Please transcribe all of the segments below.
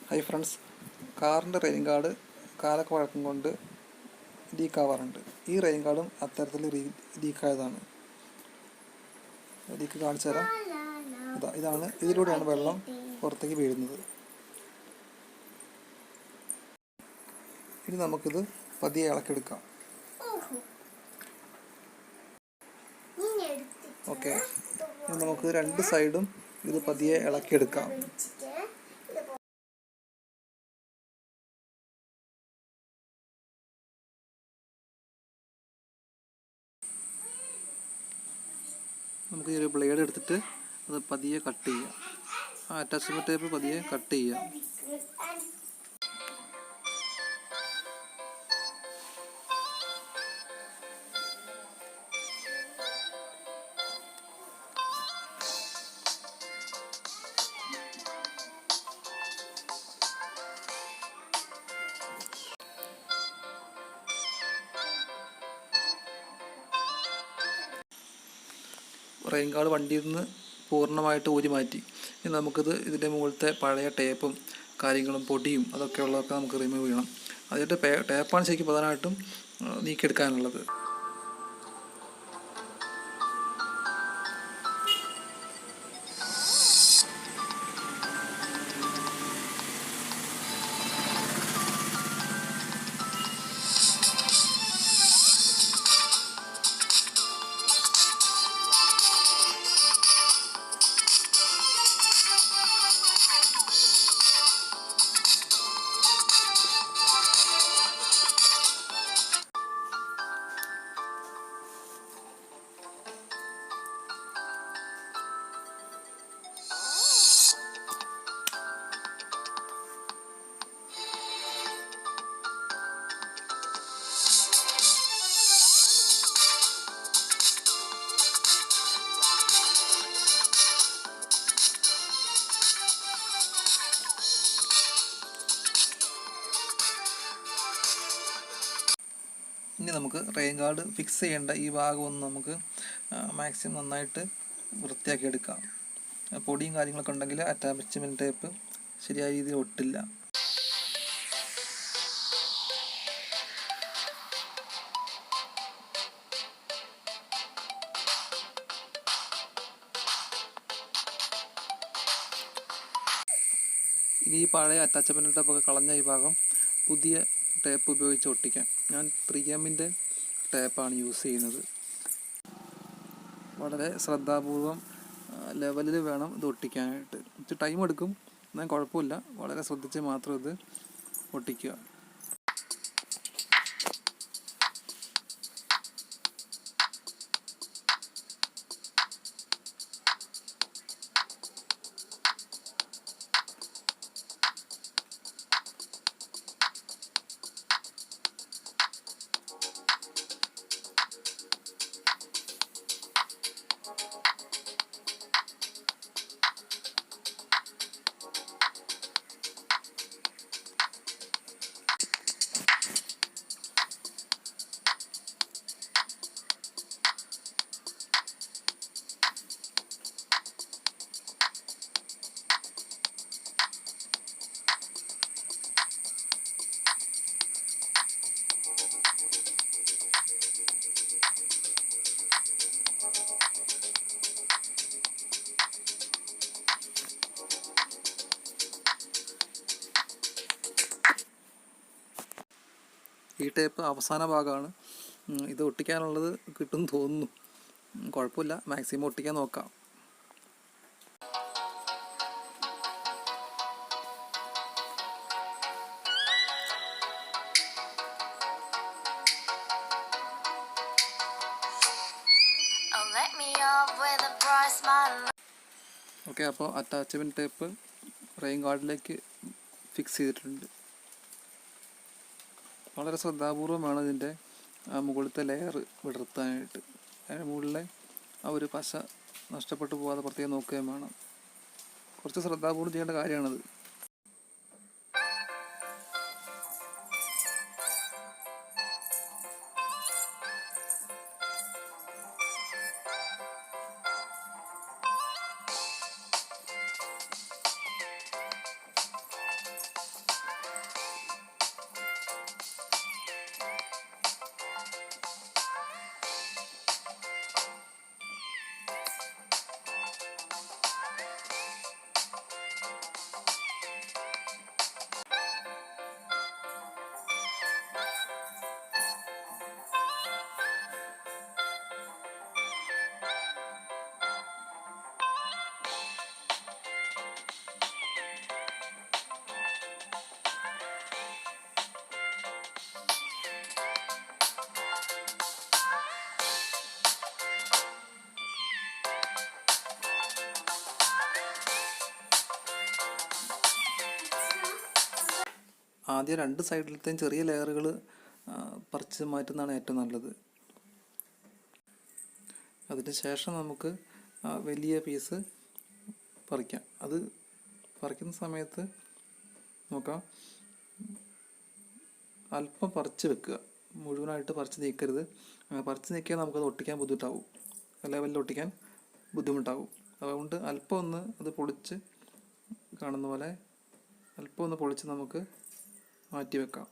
Hi friends, കാറിൻ്റെ rain guard കാലൊക്കെ വഴക്കം കൊണ്ട് ലീക്കാവാറുണ്ട്. ഈ റെയിൻ ഗാർഡും അത്തരത്തിൽ ലീക്കായതാണ്. ലീക്ക് കാണിച്ചു തരാം. ഇതിലൂടെയാണ് വെള്ളം പുറത്തേക്ക് വീഴുന്നത്. ഇനി നമുക്കിത് പതിയെ ഇളക്കിയെടുക്കാം. ഓക്കെ, ഇനി നമുക്ക് രണ്ട് സൈഡും ഇത് പതിയെ ഇളക്കിയെടുക്കാം. നമുക്ക് ഈ ഒരു ബ്ലേഡ് എടുത്തിട്ട് അത് പതിയെ കട്ട് ചെയ്യാം. ആ അറ്റാച്ച്മെൻറ്റ് ടേപ്പ് പതിയെ കട്ട് ചെയ്യാം. റെയിൻ ഗാർഡ് വണ്ടിയിൽ നിന്ന് പൂർണ്ണമായിട്ട് ഊരി മാറ്റി. ഇനി നമുക്കിത് ഇതിൻ്റെ മുകളിലത്തെ പഴയ ടേപ്പും കാര്യങ്ങളും പൊടിയും അതൊക്കെ ഉള്ളതൊക്കെ നമുക്ക് റിമൂവ് ചെയ്യണം. അതിൻ്റെ ടേപ്പാണ് ശരിക്കും പ്രധാനമായിട്ടും നീക്കിയെടുക്കാനുള്ളത്. ഇനി നമുക്ക് റെയിൻ ഗാർഡ് ഫിക്സ് ചെയ്യേണ്ട ഈ ഭാഗം ഒന്ന് നമുക്ക് മാക്സിമം നന്നായിട്ട് വൃത്തിയാക്കി എടുക്കാം. പൊടിയും കാര്യങ്ങളൊക്കെ ഉണ്ടെങ്കിൽ അറ്റാച്ച്മെൻറ്റ് ടേപ്പ് ശരിയായ രീതിയിൽ ഒട്ടില്ല. ഇനി ഈ പഴയ അറ്റാച്ച്മെൻറ്റ് ടേപ്പൊക്കെ കളഞ്ഞ ഈ ഭാഗം പുതിയ ടേപ്പ് ഉപയോഗിച്ച് ഒട്ടിക്കാം. ഞാൻ 3M ടേപ്പാണ് യൂസ് ചെയ്യുന്നത്. വളരെ ശ്രദ്ധാപൂർവം ലെവലിൽ വേണം ഇത് ഒട്ടിക്കാനായിട്ട്. കുറച്ച് ടൈം എടുക്കും, എന്നാൽ കുഴപ്പമില്ല. വളരെ ശ്രദ്ധിച്ച് മാത്രം ഇത് ഒട്ടിക്കുക. ഈ ടേപ്പ് അവസാന ഭാഗമാണ്. ഇത് ഒട്ടിക്കാനുള്ളത് കിട്ടും തോന്നുന്നു. കുഴപ്പമില്ല, മാക്സിമം ഒട്ടിക്കാൻ നോക്കാം. ഓക്കെ, അപ്പോൾ അറ്റാച്ച്മെൻറ്റ് ടേപ്പ് റെയിൻ ഗാർഡിലേക്ക് ഫിക്സ് ചെയ്തിട്ടുണ്ട്. വളരെ ശ്രദ്ധാപൂർവം വേണം ഇതിൻ്റെ മുകളിലത്തെ ലെയർ വിടർത്താനായിട്ട്. അതിന് മുകളിലെ ആ ഒരു പശ നഷ്ടപ്പെട്ടു പോകാതെ പ്രത്യേകം നോക്കുകയും വേണം. കുറച്ച് ശ്രദ്ധാപൂർവം ചെയ്യേണ്ട കാര്യമാണത്. ആദ്യം 2 സൈഡിലത്തെയും ചെറിയ ലെയറുകൾ പറിച്ച് മാറ്റുന്നതാണ് ഏറ്റവും നല്ലത്. അതിന് ശേഷം നമുക്ക് വലിയ പീസ് പറിക്കാം. അത് പറിക്കുന്ന സമയത്ത് നോക്കാം, അല്പം പറിച്ച് വെക്കുക, മുഴുവനായിട്ട് പറിച്ച് നീക്കരുത്. പറിച്ച് നീക്കിയാൽ നമുക്കത് ഒട്ടിക്കാൻ ബുദ്ധിമുട്ടാവും, ലെവലിൽ ഒട്ടിക്കാൻ ബുദ്ധിമുട്ടാവും. അതുകൊണ്ട് അല്പം ഒന്ന് അത് പൊളിച്ച്, കാണുന്ന പോലെ അല്പം ഒന്ന് പൊളിച്ച് നമുക്ക് മാറ്റി വെക്കാം.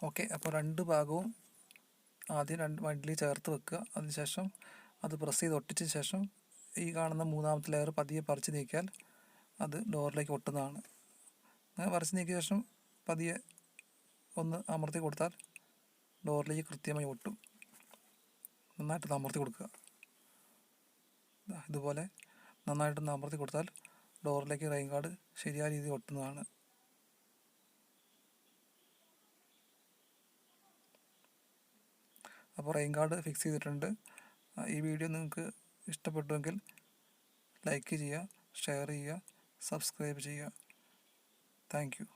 ഓക്കെ, അപ്പോൾ 2 ഭാഗവും ആദ്യം 2 വണ്ടിൽ ചേർത്ത് വെക്കുക. അതിനുശേഷം അത് പ്രസ് ചെയ്ത് ഒട്ടിച്ച ശേഷം ഈ കാണുന്ന 3ാമത്തെ ലെയർ പതിയെ പറിച്ച് നീക്കിയാൽ അത് ഡോറിലേക്ക് ഒട്ടുന്നതാണ്. അങ്ങനെ പറിച്ച് നീക്കിയ ശേഷം പതിയെ ഒന്ന് അമർത്തി കൊടുത്താൽ ഡോറിലേക്ക് കൃത്യമായി ഒട്ടും. നന്നായിട്ട് അമർത്തി കൊടുക്കുക. ഇതുപോലെ നന്നായിട്ടൊന്ന് അമർത്തി കൊടുത്താൽ ഡോറിലേക്ക് റെയിൻ ഗാർഡ് ശരിയായ രീതിയിൽ ഒട്ടുന്നതാണ്. അപ്പോൾ റെയിൻ ഗാർഡ് ഫിക്സ് ചെയ്തിട്ടുണ്ട്. ഈ വീഡിയോ നിങ്ങൾക്ക് ഇഷ്ടപ്പെട്ടുവെങ്കിൽ ലൈക്ക് ചെയ്യുക, ഷെയർ ചെയ്യുക, സബ്സ്ക്രൈബ് ചെയ്യുക. Thank you.